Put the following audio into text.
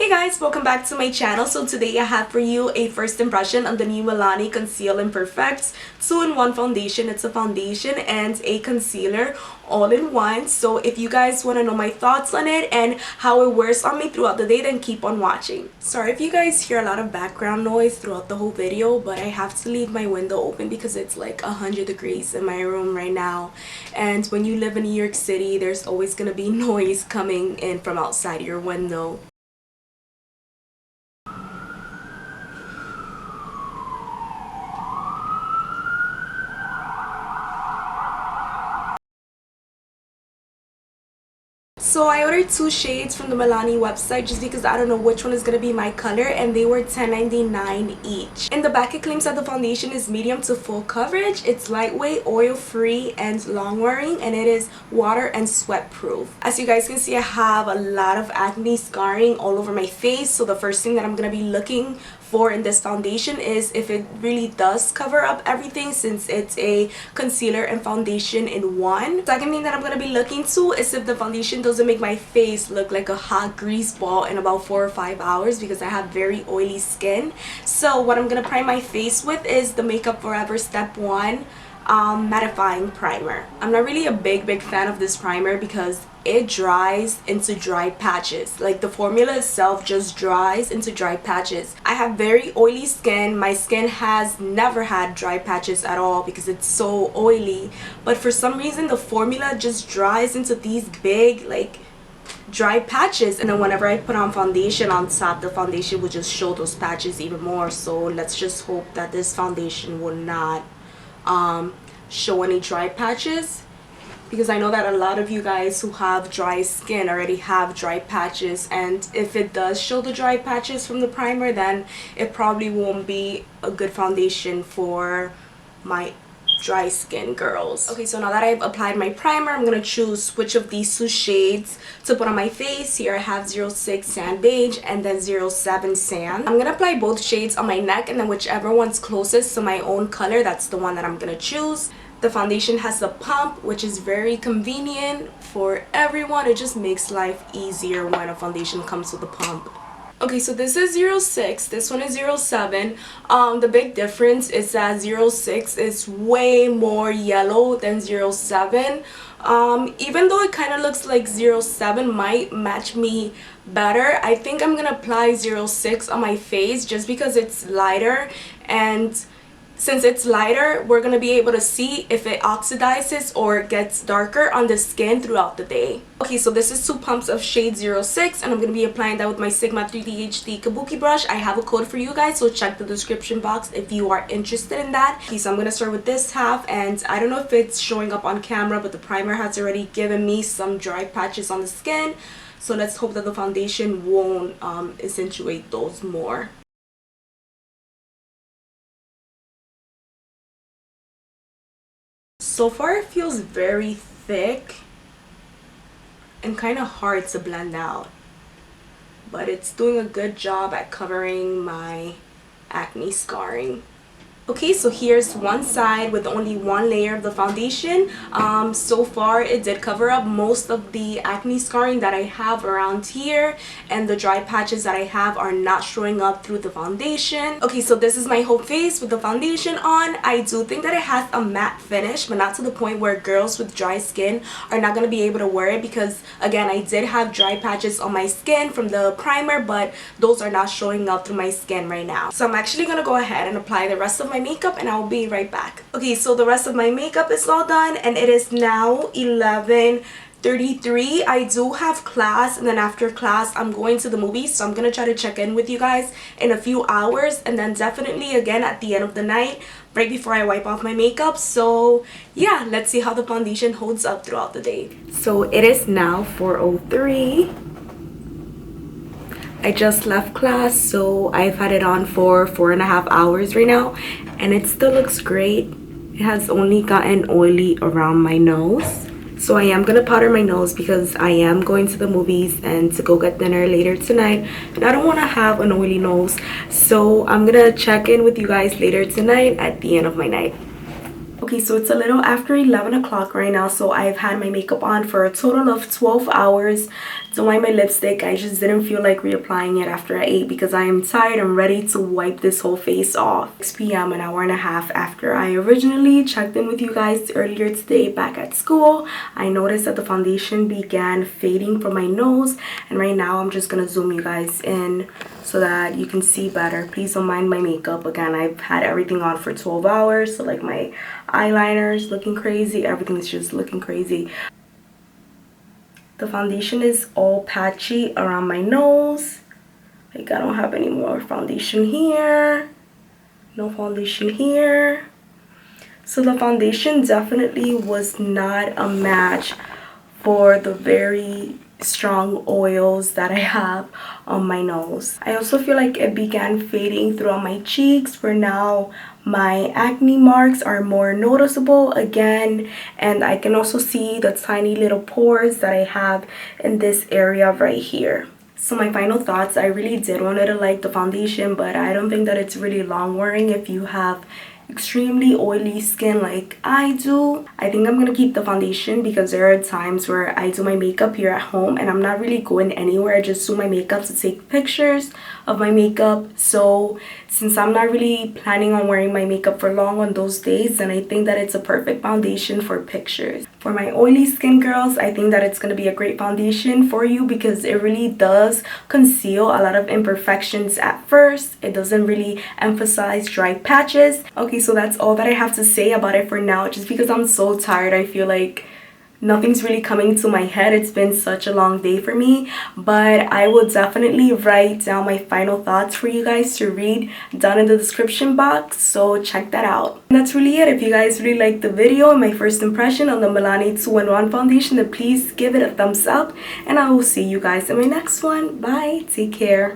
Hey guys, welcome back to my channel. So today I have for you a first impression on the new Milani Conceal+Perfect 2-in-1 foundation. It's a foundation and a concealer all in one. So if you guys want to know my thoughts on it and how it wears on me throughout the day, then keep on watching. Sorry if you guys hear a lot of background noise throughout the whole video, but I have to leave my window open because it's like 100 degrees in my room right now. And when you live in New York City, there's always gonna be noise coming in from outside your window. So I ordered 2 shades from the Milani website just because I don't know which one is going to be my color, and they were $10.99 each. In the back it claims that the foundation is medium to full coverage, it's lightweight, oil free, and long wearing, and it is water and sweat proof. As you guys can see, I have a lot of acne scarring all over my face, so the first thing that I'm going to be looking for in this foundation is if it really does cover up everything, since it's a concealer and foundation in one. Second thing that I'm going to be looking to is if the foundation doesn't make my face look like a hot grease ball in about 4 or 5 hours, because I have very oily skin. So what I'm going to prime my face with is the Makeup Forever Step 1 mattifying primer. I'm not really a big fan of this primer because it dries into dry patches. Like, the formula itself just dries into dry patches. I have very oily skin. My skin has never had dry patches at all because it's so oily, but for some reason the formula just dries into these big like dry patches, and then whenever I put on foundation on top, the foundation will just show those patches even more. So let's just hope that this foundation will not show any dry patches, because I know that a lot of you guys who have dry skin already have dry patches, and if it does show the dry patches from the primer, then it probably won't be a good foundation for my dry skin girls. Okay, so now that I've applied my primer, I'm gonna choose which of these 2 shades to put on my face. Here I have 06 Sand Beige and then 07 Sand. I'm gonna apply both shades on my neck, and then whichever one's closest to my own color, that's the one that I'm gonna choose. The foundation has a pump, which is very convenient for everyone. It just makes life easier when a foundation comes with a pump. Okay, so this is 06, this one is 07. The big difference is that 06 is way more yellow than 07. Even though it kind of looks like 07 might match me better, I think I'm gonna apply 06 on my face just because it's lighter, and since it's lighter, we're going to be able to see if it oxidizes or gets darker on the skin throughout the day. Okay, so this is 2 pumps of shade 06, and I'm going to be applying that with my Sigma 3D HD Kabuki brush. I have a code for you guys, so check the description box if you are interested in that. Okay, so I'm going to start with this half, and I don't know if it's showing up on camera, but the primer has already given me some dry patches on the skin. So let's hope that the foundation won't accentuate those more. So far it feels very thick and kind of hard to blend out, but it's doing a good job at covering my acne scarring. Okay, so here's one side with only 1 layer of the foundation. So far it did cover up most of the acne scarring that I have around here, and the dry patches that I have are not showing up through the foundation. Okay, so this is my whole face with the foundation on. I do think that it has a matte finish, but not to the point where girls with dry skin are not going to be able to wear it, because again, I did have dry patches on my skin from the primer, but those are not showing up through my skin right now. So I'm actually going to go ahead and apply the rest of my makeup, and I'll be right back. Okay, so the rest of my makeup is all done, and it is now 11:33. I do have class, and then after class I'm going to the movies, so I'm gonna try to check in with you guys in a few hours, and then definitely again at the end of the night right before I wipe off my makeup. So yeah, let's see how the foundation holds up throughout the day. So it is now 4:03. I just left class, so I've had it on for 4.5 hours right now, and it still looks great. It has only gotten oily around my nose. So I am gonna powder my nose because I am going to the movies and to go get dinner later tonight, and I don't want to have an oily nose. So I'm gonna check in with you guys later tonight at the end of my night. Okay, so it's a little after 11 o'clock right now, so I've had my makeup on for a total of 12 hours. Don't mind my lipstick, I just didn't feel like reapplying it after I ate because I am tired and ready to wipe this whole face off. 6 p.m. an hour and a half after I originally checked in with you guys earlier today back at school. I noticed that the foundation began fading from my nose, and right now I'm just gonna zoom you guys in so that you can see better. Please don't mind my makeup. Again, I've had everything on for 12 hours, so like my eyeliner is looking crazy, everything's just looking crazy. The foundation is all patchy around my nose. Like, I don't have any more foundation here. No foundation here. So the foundation definitely was not a match for the very strong oils that I have on my nose. I also feel like it began fading throughout my cheeks, where now my acne marks are more noticeable again, and I can also see the tiny little pores that I have in this area right here. So my final thoughts, I really did want to like the foundation, but I don't think that it's really long wearing if you have extremely oily skin like I do. I think I'm gonna keep the foundation because there are times where I do my makeup here at home and I'm not really going anywhere. I just do my makeup to take pictures of my makeup. So since I'm not really planning on wearing my makeup for long on those days, then I think that it's a perfect foundation for pictures. For my oily skin girls, I think that it's gonna be a great foundation for you because it really does conceal a lot of imperfections at first. It doesn't really emphasize dry patches. Okay, so that's all that I have to say about it for now, just because I'm so tired. I feel like nothing's really coming to my head. It's been such a long day for me, but I will definitely write down my final thoughts for you guys to read down in the description box, so check that out. And that's really it. If you guys really liked the video and my first impression on the Milani 2-in-1 foundation, then please give it a thumbs up, and I will see you guys in my next one. Bye, take care.